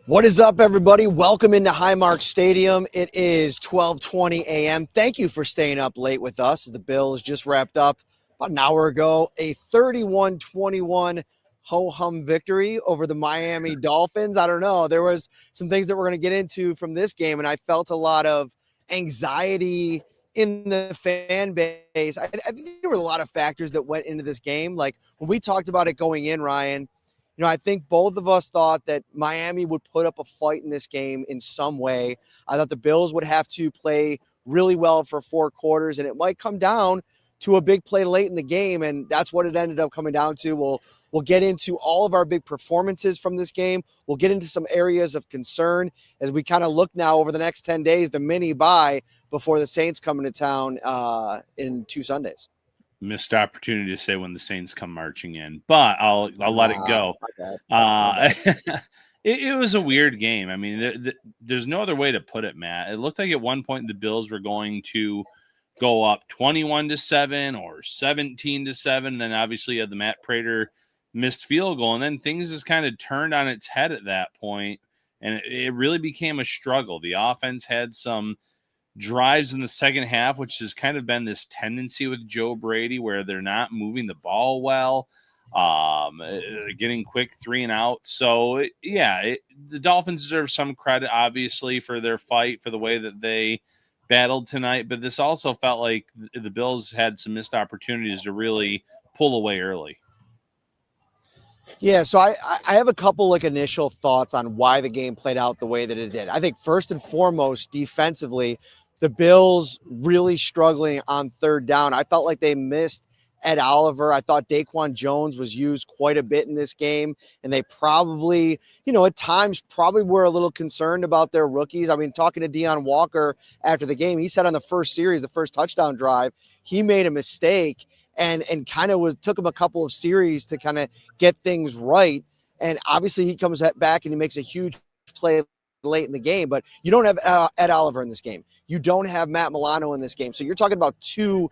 What is up, everybody? Welcome into Highmark Stadium. It is 12:20 a.m. Thank you for staying up late with us. The Bills just wrapped up about an hour ago a 31-21 ho-hum victory over the Miami Dolphins. I don't know. There was some things that we're going to get into from this game, and I felt a lot of anxiety in the fan base. I think there were a lot of factors that went into this game. Like when we talked about it going in, Ryan, I think both of us thought that Miami would put up a fight in this game in some way. I thought the Bills would have to play really well for 4 quarters, and it might come down to a big play late in the game, and that's what it ended up coming down to. We'll get into all of our big performances from this game. We'll get into some areas of concern as we kind of look now over the next 10 days, the mini bye before the Saints come into town in 2 Sundays. Missed opportunity to say when the Saints come marching in, but I'll let it go. It was a weird game. I mean, there's no other way to put it, Matt. It looked like at one point the Bills were going to go up 21-7 or 17-7. Then obviously you had the Matt Prater missed field goal, and then things just kind of turned on its head at that point, and it really became a struggle. The offense had some drives in the second half, which has kind of been this tendency with Joe Brady where they're not moving the ball well, getting quick 3 and out. So, the Dolphins deserve some credit, obviously, for their fight, for the way that they battled tonight. But this also felt like the Bills had some missed opportunities to really pull away early. Yeah, so I have a couple initial thoughts on why the game played out the way that it did. I think first and foremost, defensively, the Bills really struggling on third down. I felt like they missed Ed Oliver. I thought Daquan Jones was used quite a bit in this game, and they probably, at times probably were a little concerned about their rookies. I mean, talking to Deion Walker after the game, he said on the first series, the first touchdown drive, he made a mistake and kind of took him a couple of series to kind of get things right. And obviously he comes back and he makes a huge play late in the game, but you don't have Ed Oliver in this game. You don't have Matt Milano in this game. So you're talking about 2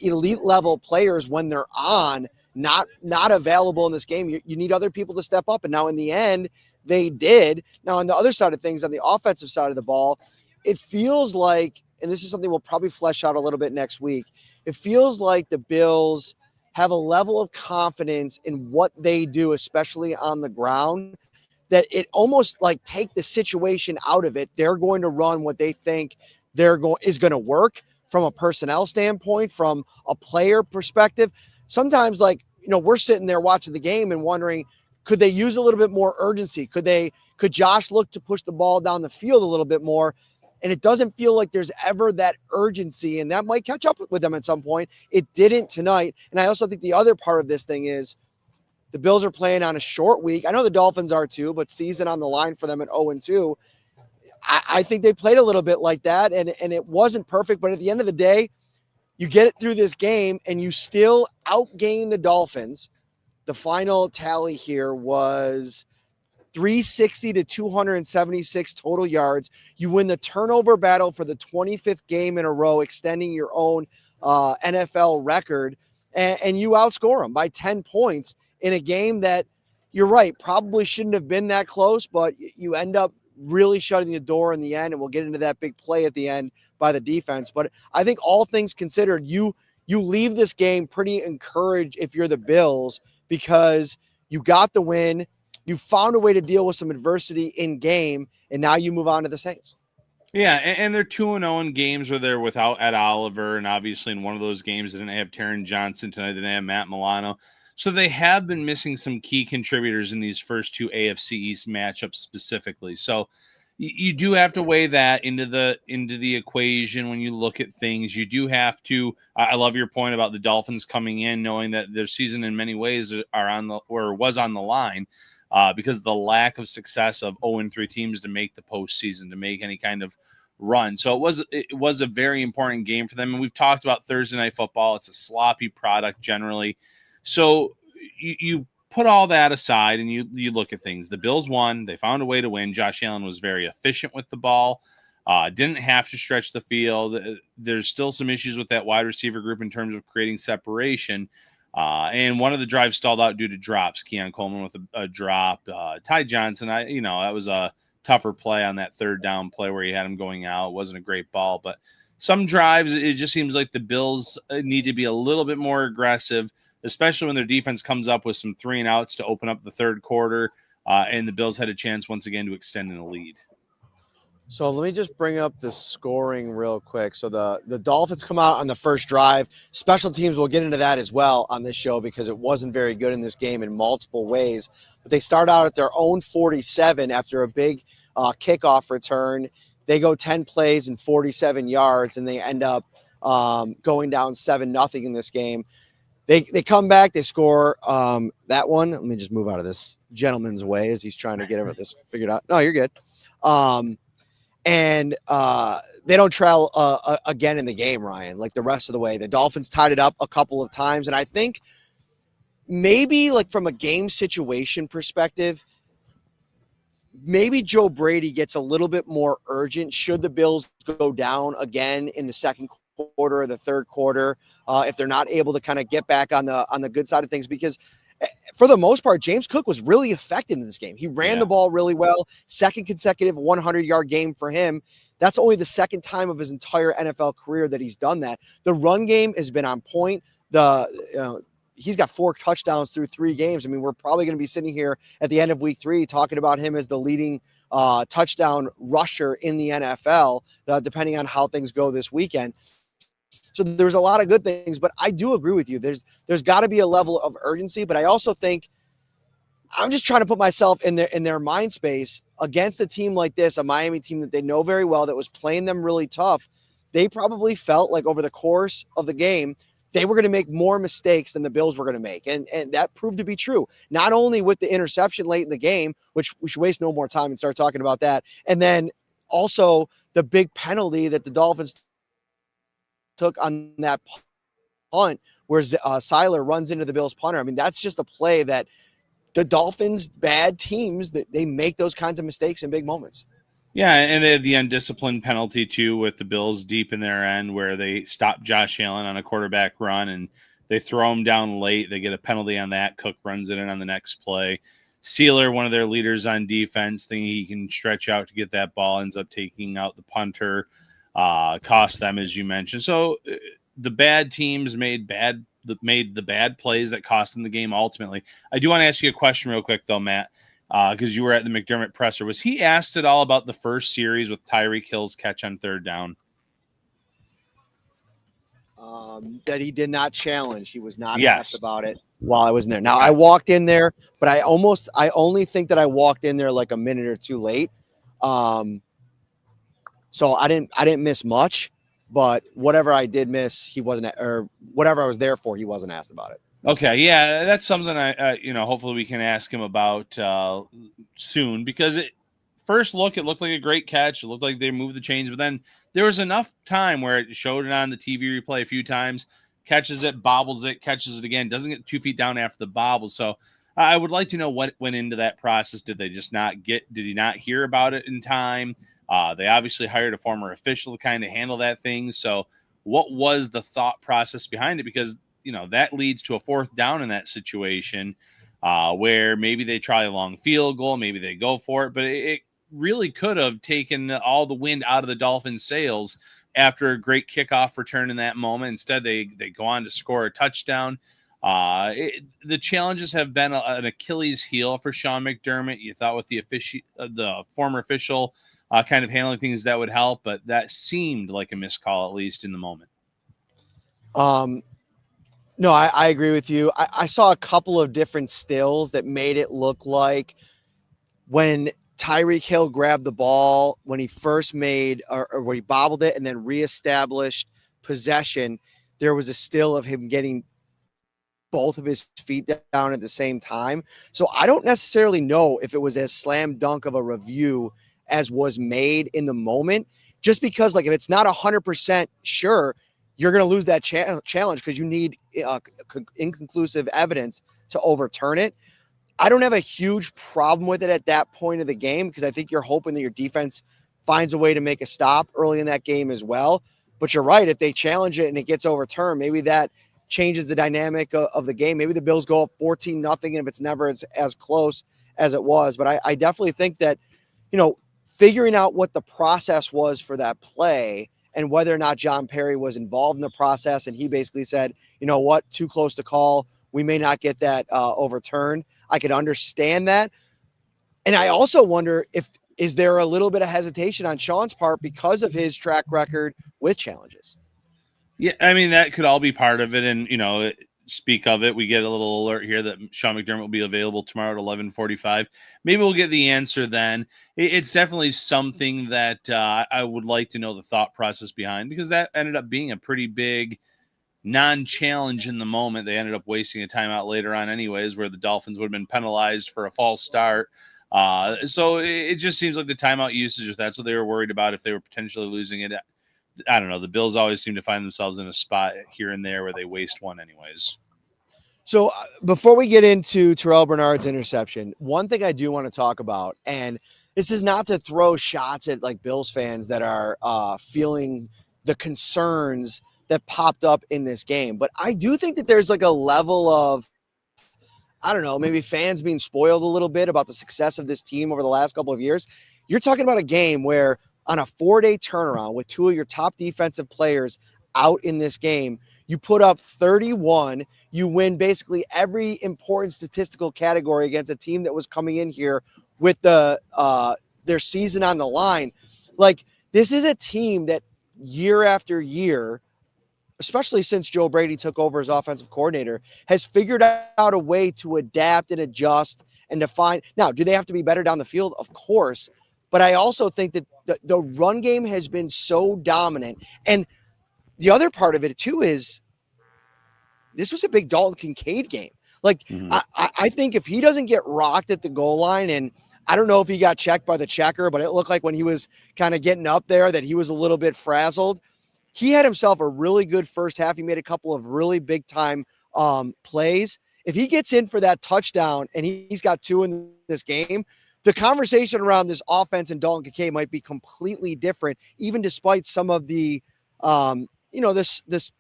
elite level players when they're on, not available in this game. You need other people to step up. And now in the end, they did. Now on the other side of things, on the offensive side of the ball, it feels like, and this is something we'll probably flesh out a little bit next week, it feels like the Bills have a level of confidence in what they do, especially on the ground, that it almost take the situation out of it. They're going to run what they think is going to work from a personnel standpoint, from a player perspective. Sometimes we're sitting there watching the game and wondering, could they use a little bit more urgency? Could Josh look to push the ball down the field a little bit more? And it doesn't feel like there's ever that urgency, and that might catch up with them at some point. It didn't tonight. And I also think the other part of this thing is the Bills are playing on a short week. I know the Dolphins are too, but season on the line for them at 0-2. I think they played a little bit like that, and it wasn't perfect. But at the end of the day, you get it through this game, and you still outgain the Dolphins. The final tally here was 360 to 276 total yards. You win the turnover battle for the 25th game in a row, extending your own NFL record, and you outscore them by 10 points in a game that, you're right, probably shouldn't have been that close, but you end up really shutting the door in the end, and we'll get into that big play at the end by the defense. But I think all things considered, you leave this game pretty encouraged if you're the Bills, because you got the win. You found a way to deal with some adversity in game, and now you move on to the Saints. Yeah, and they're 2-0 in games where they're without Ed Oliver, and obviously in one of those games they didn't have Taron Johnson tonight, they didn't have Matt Milano. So they have been missing some key contributors in these first 2 AFC East matchups specifically. So you do have to weigh that into the equation when you look at things. You do have to. I love your point about the Dolphins coming in knowing that their season in many ways was on the line. Because of the lack of success of 0-3 teams to make the postseason, to make any kind of run. So it was a very important game for them. And we've talked about Thursday Night Football. It's a sloppy product generally. So you put all that aside and you look at things. The Bills won. They found a way to win. Josh Allen was very efficient with the ball. Didn't have to stretch the field. There's still some issues with that wide receiver group in terms of creating separation. And one of the drives stalled out due to drops. Keon Coleman with a drop. Ty Johnson, that was a tougher play on that third down play where he had him going out. It wasn't a great ball, but some drives, it just seems like the Bills need to be a little bit more aggressive, especially when their defense comes up with some 3 and outs to open up the third quarter. And the Bills had a chance once again to extend in the lead. So let me just bring up the scoring real quick. So the Dolphins come out on the first drive. Special teams, we'll get into that as well on this show because it wasn't very good in this game in multiple ways. But they start out at their own 47 after a big kickoff return. They go 10 plays and 47 yards, and they end up going down 7-0 in this game. They come back, they score that one. Let me just move out of this gentleman's way as he's trying to get this figured out. No, you're good. And they don't trail again in the game, Ryan, like the rest of the way. The Dolphins tied it up a couple of times. And I think maybe like from a game situation perspective, maybe Joe Brady gets a little bit more urgent should the Bills go down again in the second quarter or the third quarter if they're not able to kind of get back on the good side of things, because for the most part, James Cook was really effective in this game. He ran the ball really well. Second consecutive 100-yard game for him. That's only the second time of his entire NFL career that he's done that. The run game has been on point. He's got 4 touchdowns through 3 games. I mean, we're probably going to be sitting here at the end of week 3 talking about him as the leading touchdown rusher in the NFL, depending on how things go this weekend. So there's a lot of good things, but I do agree with you. There's got to be a level of urgency, but I also think I'm just trying to put myself in their mind space against a team like this, a Miami team that they know very well, that was playing them really tough. They probably felt like over the course of the game, they were going to make more mistakes than the Bills were going to make. And that proved to be true, not only with the interception late in the game, which we should waste no more time and start talking about that. And then also the big penalty that the Dolphins took on that punt where Seiler runs into the Bills punter. I mean, that's just a play that the Dolphins, bad teams, that they make those kinds of mistakes in big moments. Yeah, and they had the undisciplined penalty too with the Bills deep in their end where they stop Josh Allen on a quarterback run and they throw him down late. They get a penalty on that. Cook runs it in on the next play. Sealer, one of their leaders on defense, thinking he can stretch out to get that ball, ends up taking out the punter. Cost them, as you mentioned. So the bad teams made the bad plays that cost them the game ultimately. I do want to ask you a question real quick, though, Matt, because you were at the McDermott presser. Was he asked at all about the first series with Tyreek Hill's catch on third down? That he did not challenge. He was not Yes. asked about it while I was in there. Now, I walked in there, but I only think that I walked in there like a minute or two late. So I didn't miss much, but whatever I did miss, he wasn't, or whatever I was there for, he wasn't asked about it. Okay, yeah, that's something I hopefully we can ask him about soon, because first look, it looked like a great catch. It looked like they moved the chains, but then there was enough time where it showed it on the TV replay a few times, catches it, bobbles it, catches it again, doesn't get 2 feet down after the bobble. So I would like to know what went into that process. Did he not hear about it in time? They obviously hired a former official to kind of handle that thing. So what was the thought process behind it? Because, that leads to a fourth down in that situation where maybe they try a long field goal, maybe they go for it, but it really could have taken all the wind out of the Dolphins' sails after a great kickoff return in that moment. Instead, they go on to score a touchdown. The challenges have been an Achilles heel for Sean McDermott. You thought with the former official kind of handling things that would help, but that seemed like a missed call, at least in the moment. No, I agree with you. I saw a couple of different stills that made it look like when Tyreek Hill grabbed the ball, when he first made or when he bobbled it and then reestablished possession, there was a still of him getting both of his feet down at the same time. So I don't necessarily know if it was as slam dunk of a review as was made in the moment, just because like if it's not 100% sure, you're going to lose that challenge because you need inconclusive evidence to overturn it. I don't have a huge problem with it at that point of the game because I think you're hoping that your defense finds a way to make a stop early in that game as well. But you're right. If they challenge it and it gets overturned, maybe that changes the dynamic of the game. Maybe the Bills go up 14-0 if it's never as close as it was. But I definitely think that, figuring out what the process was for that play and whether or not John Perry was involved in the process, and he basically said, you know what, too close to call. We may not get that overturned. I could understand that. And I also wonder is there a little bit of hesitation on Sean's part because of his track record with challenges? Yeah, I mean, that could all be part of it. And, speak of it, we get a little alert here that Sean McDermott will be available tomorrow at 11:45. Maybe we'll get the answer then. It's definitely something that I would like to know the thought process behind, because that ended up being a pretty big non-challenge in the moment. They ended up wasting a timeout later on anyways, where the Dolphins would have been penalized for a false start. So it just seems like the timeout usage, if that's what they were worried about, if they were potentially losing it. I don't know. The Bills always seem to find themselves in a spot here and there where they waste one anyways. So before we get into Terrell Bernard's interception, one thing I do want to talk about, and this is not to throw shots at like Bills fans that are feeling the concerns that popped up in this game, but I do think that there's like a level of, I don't know, maybe fans being spoiled a little bit about the success of this team over the last couple of years. You're talking about a game where on a 4-day turnaround with two of your top defensive players out in this game, you put up 31, you win basically every important statistical category against a team that was coming in here with their season on the line. Like, this is a team that year after year, especially since Joe Brady took over as offensive coordinator, has figured out a way to adapt and adjust and define. Now, do they have to be better down the field? Of course. But I also think that the run game has been so dominant. And the other part of it, too, is this was a big Dalton Kincaid game. Like, I think if he doesn't get rocked at the goal line, and I don't know if he got checked by the checker, but it looked like when he was kind of getting up there that he was a little bit frazzled. He had himself a really good first half. He made a couple of really big-time plays. If he gets in for that touchdown and he's got 2 in this game, the conversation around this offense and Dalton Kincaid might be completely different, even despite some of the, the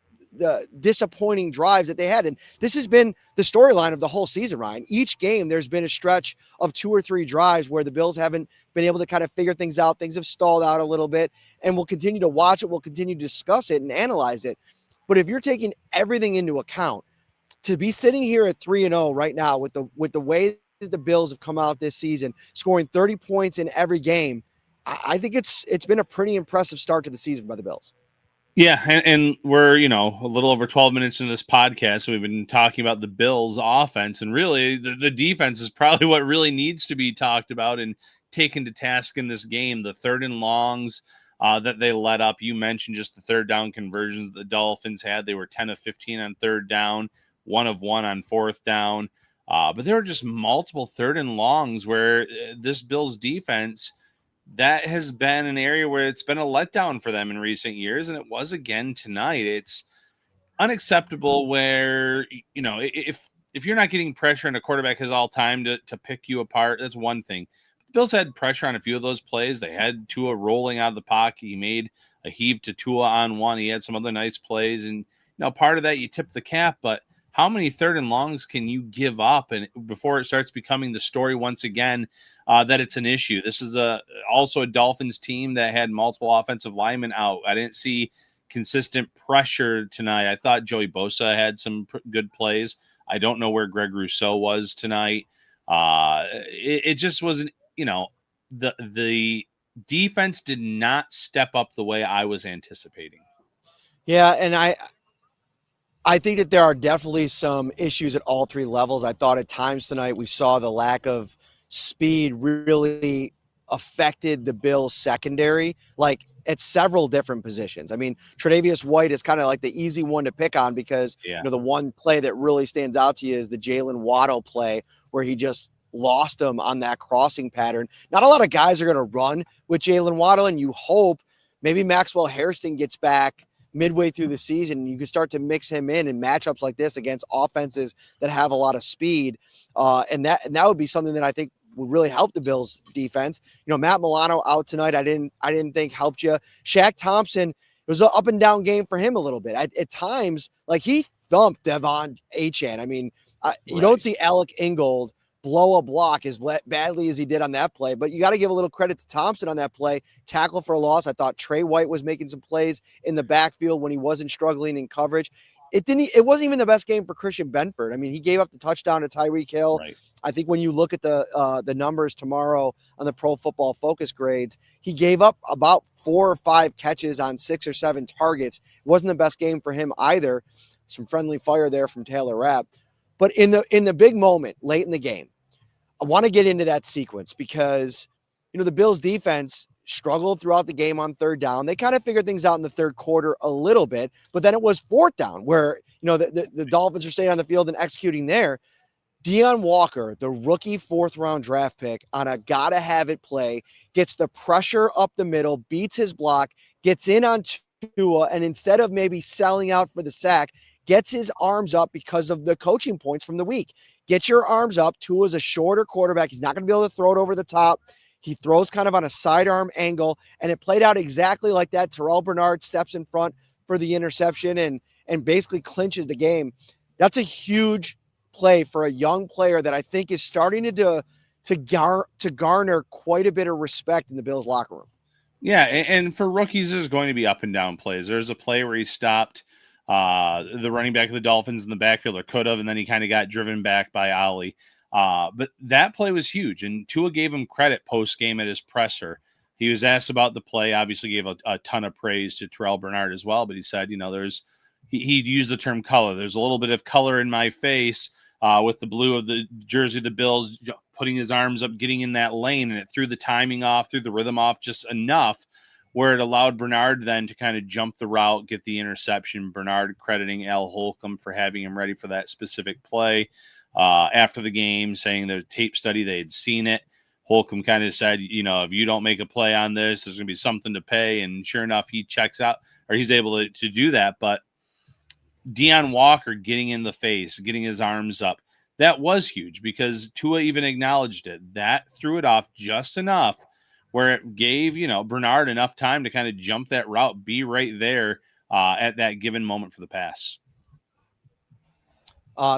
disappointing drives that they had. And this has been the storyline of the whole season, Ryan. Each game, there's been a stretch of 2 or 3 drives where the Bills haven't been able to kind of figure things out. Things have stalled out a little bit, and we'll continue to watch it. We'll continue to discuss it and analyze it. But if you're taking everything into account, to be sitting here at 3-0 right now with the way that the Bills have come out this season, scoring 30 points in every game, I think it's been a pretty impressive start to the season by the Bills. Yeah, and we're, a little over 12 minutes into this podcast, so we've been talking about the Bills' offense, and really the defense is probably what really needs to be talked about and taken to task in this game. The 3rd and longs that they let up. You mentioned just the 3rd down conversions the Dolphins had. They were 10 of 15 on 3rd down, 1 of 1 on 4th down. But there were just multiple 3rd and longs where this Bills defense, that has been an area where it's been a letdown for them in recent years, and it was again tonight. It's unacceptable where, if you're not getting pressure and a quarterback has all time to pick you apart, that's one thing. The Bills had pressure on a few of those plays. They had Tua rolling out of the pocket. He made a heave to Tua on one. He had some other nice plays, and part of that you tip the cap, but how many 3rd and longs can you give up and before it starts becoming the story once again that it's an issue? This is also a Dolphins team that had multiple offensive linemen out. I didn't see consistent pressure tonight. I thought Joey Bosa had some good plays. I don't know where Greg Rousseau was tonight. It just wasn't, the defense did not step up the way I was anticipating. Yeah, and I think that there are definitely some issues at all 3 levels. I thought at times tonight we saw the lack of speed really affected the Bills secondary, like at several different positions. I mean, Tre'Davious White is kind of like the easy one to pick on because the one play that really stands out to you is the Jalen Waddle play where he just lost him on that crossing pattern. Not a lot of guys are going to run with Jalen Waddle, and you hope maybe Maxwell Hairston gets back midway through the season, you can start to mix him in matchups like this against offenses that have a lot of speed. And that would be something that I think would really help the Bills defense. Matt Milano out tonight. I didn't think helped you. Shaq Thompson, it was an up and down game for him a little bit. At times, like he thumped Devon Achane. I mean, you Right. don't see Alec Ingold blow a block as badly as he did on that play, but you got to give a little credit to Thompson on that play. Tackle for a loss. I thought Trey White was making some plays in the backfield when he wasn't struggling in coverage. It wasn't even the best game for Christian Benford. I mean, he gave up the touchdown to Tyreek Hill. Right. I think when you look at the numbers tomorrow on the Pro Football Focus grades, he gave up about 4 or 5 catches on 6 or 7 targets. It wasn't the best game for him either. Some friendly fire there from Taylor Rapp. But in the big moment late in the game, I want to get into that sequence because, the Bills defense struggled throughout the game on third down. They kind of figured things out in the third quarter a little bit, but then it was fourth down where, the Dolphins are staying on the field and executing there. Deion Walker, the rookie 4th-round draft pick, on a gotta-have-it play, gets the pressure up the middle, beats his block, gets in on Tua, and instead of maybe selling out for the sack, gets his arms up because of the coaching points from the week. Get your arms up. Tua's a shorter quarterback. He's not going to be able to throw it over the top. He throws kind of on a sidearm angle, and it played out exactly like that. Terrell Bernard steps in front for the interception and basically clinches the game. That's a huge play for a young player that I think is starting to garner quite a bit of respect in the Bills locker room. Yeah, and for rookies, there's going to be up and down plays. There's a play where he stopped the running back of the Dolphins in the backfield, or could have, and then he kind of got driven back by Ollie. But that play was huge, and Tua gave him credit post-game at his presser. He was asked about the play, obviously gave a ton of praise to Terrell Bernard as well, but he said, he used the term color. There's a little bit of color in my face with the blue of the jersey of the Bills, putting his arms up, getting in that lane, and it threw the timing off, threw the rhythm off just enough where it allowed Bernard then to kind of jump the route, get the interception. Bernard crediting Al Holcomb for having him ready for that specific play. After the game, saying the tape study, they had seen it. Holcomb kind of said, if you don't make a play on this, there's going to be something to pay. And sure enough, he checks out, or he's able to do that. But Deion Walker getting in the face, getting his arms up, that was huge because Tua even acknowledged it. That threw it off just enough where it gave, Bernard enough time to kind of jump that route, be right there at that given moment for the pass.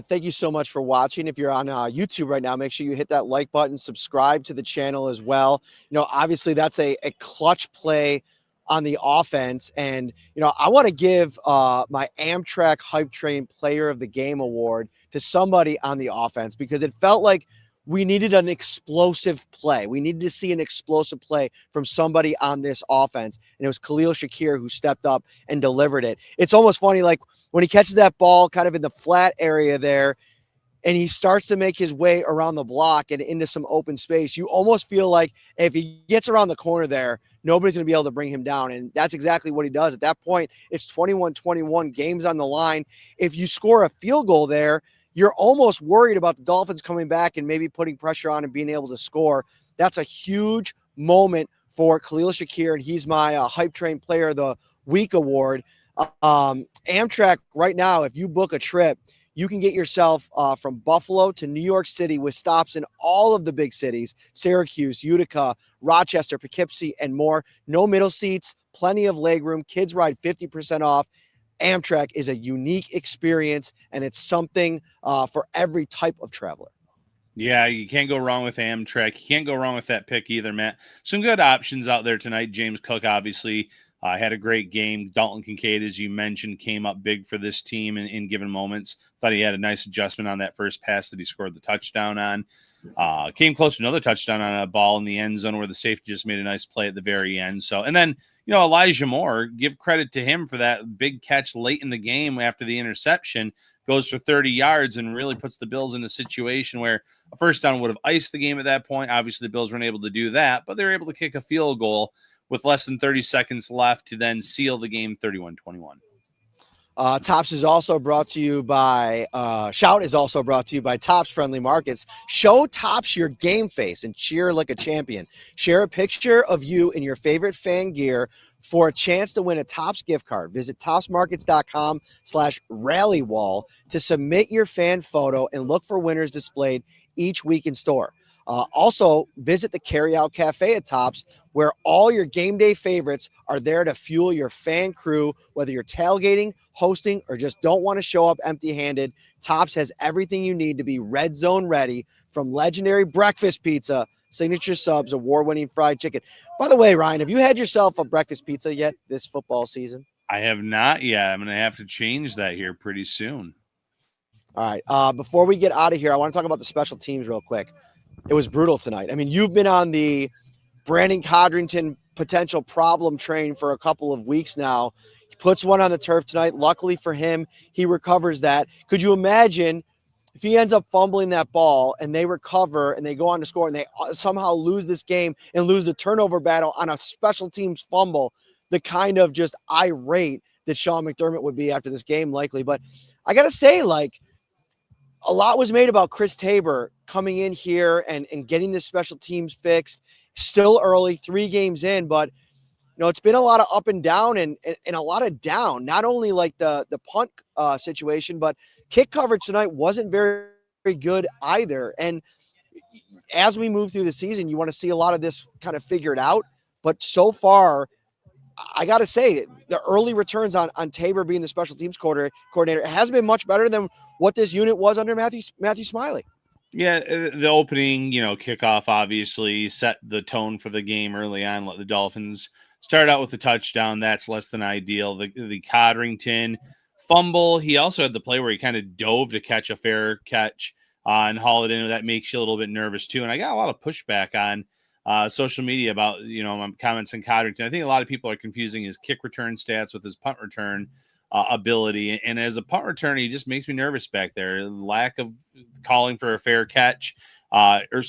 Thank you so much for watching. If you're on YouTube right now, make sure you hit that like button, subscribe to the channel as well. Obviously that's a clutch play on the offense. And, I want to give my Amtrak Hype Train Player of the Game award to somebody on the offense because it felt like we needed an explosive play. We needed to see an explosive play from somebody on this offense. And it was Khalil Shakir who stepped up and delivered it. It's almost funny, like when he catches that ball kind of in the flat area there, and he starts to make his way around the block and into some open space, you almost feel like if he gets around the corner there, nobody's going to be able to bring him down. And that's exactly what he does. At that point, it's 21-21, games on the line. If you score a field goal there, you're almost worried about the Dolphins coming back and maybe putting pressure on and being able to score. That's a huge moment for Khalil Shakir, and he's my Hype Train Player of the Week award. Amtrak right now, if you book a trip, you can get yourself from Buffalo to New York City with stops in all of the big cities, Syracuse, Utica, Rochester, Poughkeepsie, and more. No middle seats, plenty of legroom. Kids ride 50% off. Amtrak is a unique experience, and it's something for every type of traveler. Yeah, you can't go wrong with Amtrak. You can't go wrong with that pick either, Matt. Some good options out there tonight. James Cook, obviously, had a great game. Dalton Kincaid, as you mentioned, came up big for this team in given moments. Thought he had a nice adjustment on that first pass that he scored the touchdown on. Came close to another touchdown on a ball in the end zone where the safety just made a nice play at the very end. So, and then, Elijah Moore, give credit to him for that big catch late in the game after the interception, goes for 30 yards and really puts the Bills in a situation where a first down would have iced the game at that point. Obviously, the Bills weren't able to do that, but they were able to kick a field goal with less than 30 seconds left to then seal the game 31-21. Tops is also brought to you by Shout is also brought to you by Tops Friendly Markets. Show Tops your game face and cheer like a champion. Share a picture of you in your favorite fan gear for a chance to win a Tops gift card. Visit topsmarkets.com/rallywall to submit your fan photo and look for winners displayed each week in store. Also, visit the Carryout Cafe at Tops, where all your game day favorites are there to fuel your fan crew, whether you're tailgating, hosting, or just don't want to show up empty-handed. Tops has everything you need to be red zone ready, from legendary breakfast pizza, signature subs, award-winning fried chicken. By the way, Ryan, have you had yourself a breakfast pizza yet this football season? I have not yet. I'm going to have to change that here pretty soon. All right. Before we get out of here, I want to talk about the special teams real quick. It was brutal tonight. I mean, you've been on the Brandon Codrington potential problem train for a couple of weeks now. He puts one on the turf tonight. Luckily for him, he recovers that. Could you imagine if he ends up fumbling that ball and they recover and they go on to score and they somehow lose this game and lose the turnover battle on a special teams fumble, the kind of just irate that Sean McDermott would be after this game likely. But I got to say, like, a lot was made about Chris Tabor coming in here and getting this special teams fixed. Still early, 3 games in, but it's been a lot of up and down and a lot of down. Not only like the punt situation, but kick coverage tonight wasn't very, very good either. And as we move through the season, you want to see a lot of this kind of figured out. But so far, I got to say, the early returns on Tabor being the special teams coordinator has been much better than what this unit was under Matthew Smiley. Yeah, the opening, kickoff obviously set the tone for the game early on. Let the Dolphins start out with a touchdown. That's less than ideal. The Codrington fumble, he also had the play where he kind of dove to catch a fair catch and haul it in. That makes you a little bit nervous too. And I got a lot of pushback on social media about, my comments on Codrington. I think a lot of people are confusing his kick return stats with his punt return ability. And as a punt returner, he just makes me nervous back there. Lack of calling for a fair catch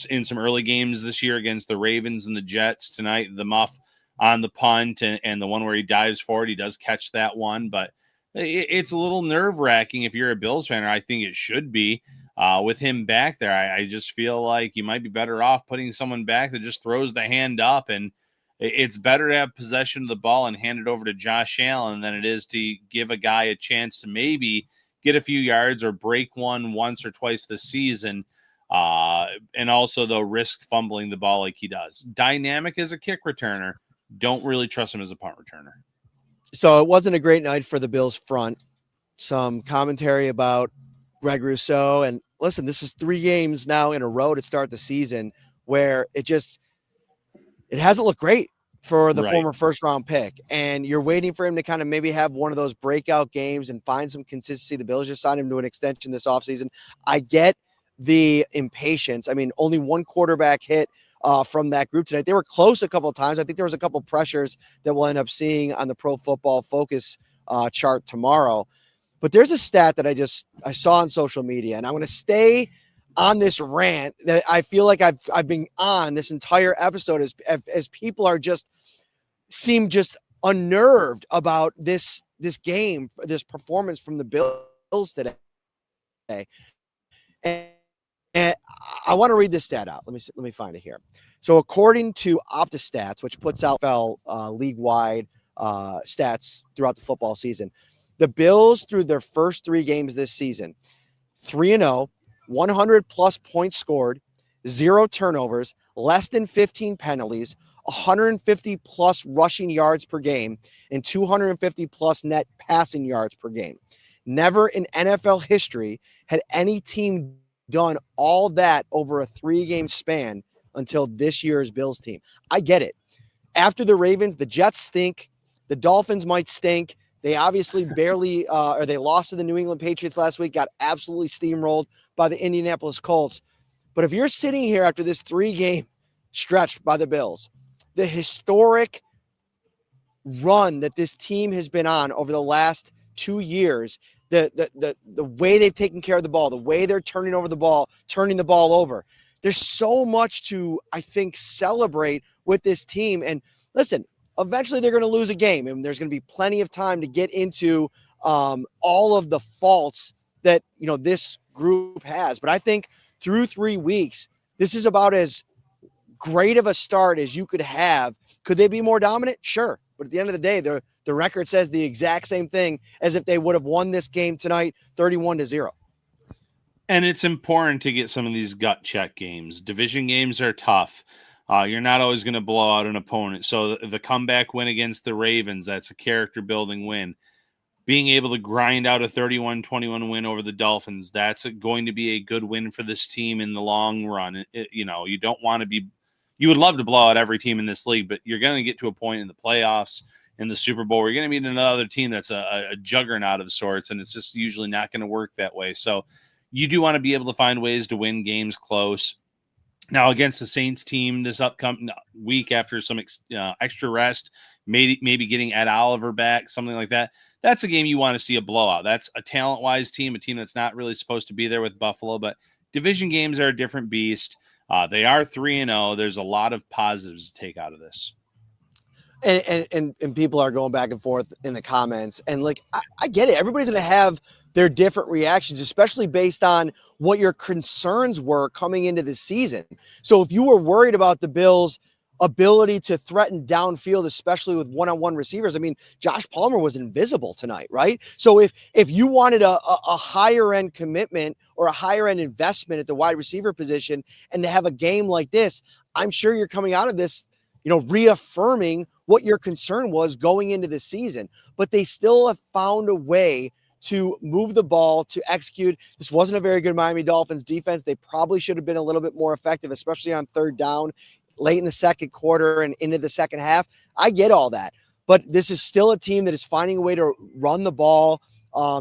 in some early games this year against the Ravens and the Jets. Tonight, the muff on the punt and the one where he dives forward, he does catch that one. But it's a little nerve-wracking if you're a Bills fan, or I think it should be. With him back there, I just feel like you might be better off putting someone back that just throws the hand up, and it's better to have possession of the ball and hand it over to Josh Allen than it is to give a guy a chance to maybe get a few yards or break one once or twice this season, and also, though, risk fumbling the ball like he does. Dynamic as a kick returner, don't really trust him as a punt returner. So it wasn't a great night for the Bills front. Some commentary about Greg Rousseau. And listen, this is 3 games now in a row to start the season where it hasn't looked great for the former first-round pick. And you're waiting for him to kind of maybe have one of those breakout games and find some consistency. The Bills just signed him to an extension this offseason. I get the impatience. I mean, only one quarterback hit from that group tonight. They were close a couple of times. I think there was a couple of pressures that we'll end up seeing on the Pro Football Focus chart tomorrow. But there's a stat that I saw on social media, and I'm going to stay on this rant that I feel like I've been on this entire episode as people are seem unnerved about this game, this performance from the Bills today. And I want to read this stat out. Let me find it here. So according to OptaStats, which puts out league-wide stats throughout the football season, the Bills, through their first 3 games this season, 3-0, 100-plus points scored, 0 turnovers, less than 15 penalties, 150-plus rushing yards per game, and 250-plus net passing yards per game. Never in NFL history had any team done all that over a 3-game span until this year's Bills team. I get it. After the Ravens, the Jets stink. The Dolphins might stink. They obviously barely, or they lost to the New England Patriots last week, got absolutely steamrolled by the Indianapolis Colts. But if you're sitting here after this 3-game stretch by the Bills, the historic run that this team has been on over the last 2 years, the way they've taken care of the ball, the way they're turning the ball over, there's so much to, I think, celebrate with this team. And listen, eventually they're going to lose a game, and there's going to be plenty of time to get into all of the faults that, this group has. But I think through 3 weeks, this is about as great of a start as you could have. Could they be more dominant? Sure. But at the end of the day, the record says the exact same thing as if they would have won this game tonight, 31-0. And it's important to get some of these gut check games. Division games are tough. You're not always going to blow out an opponent. So the comeback win against the Ravens, that's a character building win. Being able to grind out a 31-21 win over the Dolphins, that's going to be a good win for this team in the long run. You don't want to be – you would love to blow out every team in this league, but you're going to get to a point in the playoffs, in the Super Bowl, where you're going to meet another team that's a juggernaut of sorts, and it's just usually not going to work that way. So you do want to be able to find ways to win games close. Now, against the Saints team this upcoming week after some extra rest, maybe getting Ed Oliver back, something like that, that's a game you want to see a blowout. That's a talent-wise team, a team that's not really supposed to be there with Buffalo, but division games are a different beast. They are 3-0. There's a lot of positives to take out of this. And people are going back and forth in the comments, and like I get it. Everybody's going to have their different reactions, especially based on what your concerns were coming into the season. So if you were worried about the Bills' ability to threaten downfield, especially with one-on-one receivers, I mean, Josh Palmer was invisible tonight, right? So if you wanted a higher end commitment or a higher end investment at the wide receiver position, and to have a game like this, I'm sure you're coming out of this, reaffirming what your concern was going into the season. But they still have found a way to move the ball, to execute. This wasn't a very good Miami Dolphins defense. They probably should have been a little bit more effective, especially on third down, late in the second quarter and into the second half. I get all that. But this is still a team that is finding a way to run the ball.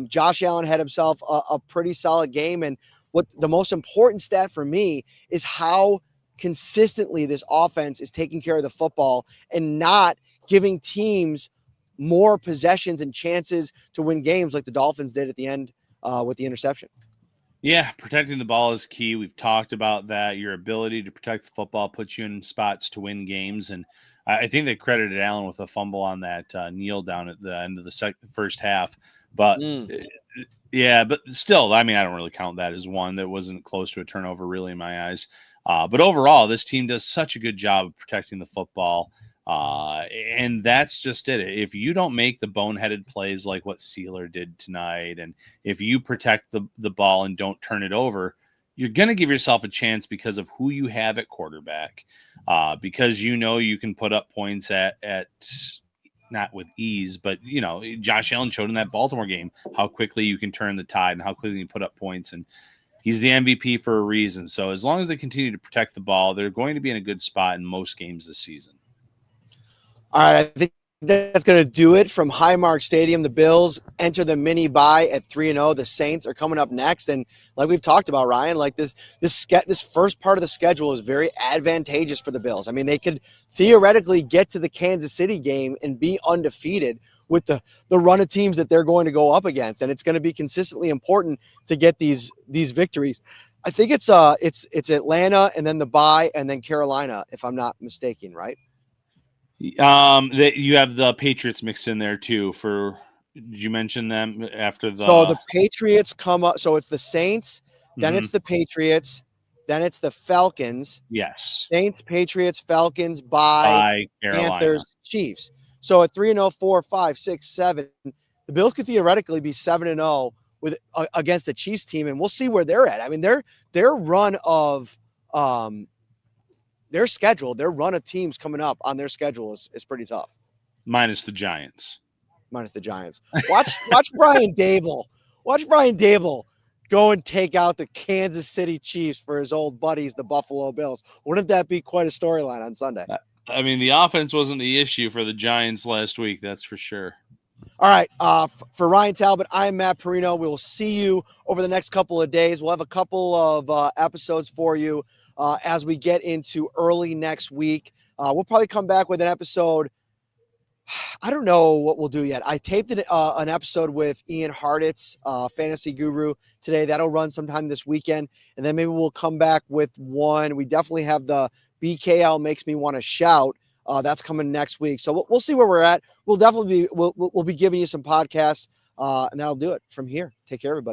Josh Allen had himself a pretty solid game. And what the most important stat for me is how consistently this offense is taking care of the football and not giving teams more possessions and chances to win games like the Dolphins did at the end with the interception. Yeah, protecting the ball is key. We've talked about that. Your ability to protect the football puts you in spots to win games. And I think they credited Allen with a fumble on that kneel down at the end of the first half. But yeah, but still, I mean, I don't really count that as one. That wasn't close to a turnover really in my eyes. But overall, this team does such a good job of protecting the football. And that's just it. If you don't make the boneheaded plays like what Sealer did tonight, and if you protect the ball and don't turn it over, you're going to give yourself a chance because of who you have at quarterback, because you can put up points at not with ease, but Josh Allen showed in that Baltimore game how quickly you can turn the tide and how quickly you put up points, and he's the MVP for a reason. So as long as they continue to protect the ball, they're going to be in a good spot in most games this season. All right, I think that's going to do it from Highmark Stadium. The Bills enter the mini bye at 3-0. The Saints are coming up next, and like we've talked about, Ryan, like this first part of the schedule is very advantageous for the Bills. I mean, they could theoretically get to the Kansas City game and be undefeated with the run of teams that they're going to go up against, and it's going to be consistently important to get these victories. I think it's Atlanta and then the bye and then Carolina, if I'm not mistaken, right? You have the Patriots mixed in there too. Did you mention them after the? So the Patriots come up. So it's the Saints, then it's the Patriots, then it's the Falcons. Yes. Saints, Patriots, Falcons, bye Panthers, Chiefs. So at 3-0, 4, 5, 6, 7, the Bills could theoretically be 7-0 with against the Chiefs team, and we'll see where they're at. I mean, their run of their schedule, their run of teams coming up on their schedule is pretty tough. Minus the Giants. Watch Brian Dable. Watch Brian Dable go and take out the Kansas City Chiefs for his old buddies, the Buffalo Bills. Wouldn't that be quite a storyline on Sunday? I mean, the offense wasn't the issue for the Giants last week, that's for sure. All right. For Ryan Talbot, I'm Matt Parrino. We will see you over the next couple of days. We'll have a couple of episodes for you as we get into early next week. We'll probably come back with an episode. I don't know what we'll do yet. I taped an episode with Ian Hartitz, fantasy guru, today. That'll run sometime this weekend. And then maybe we'll come back with one. We definitely have the BKL Makes Me Want to Shout. That's coming next week. So we'll see where we're at. We'll definitely we'll be giving you some podcasts, and that'll do it from here. Take care, everybody.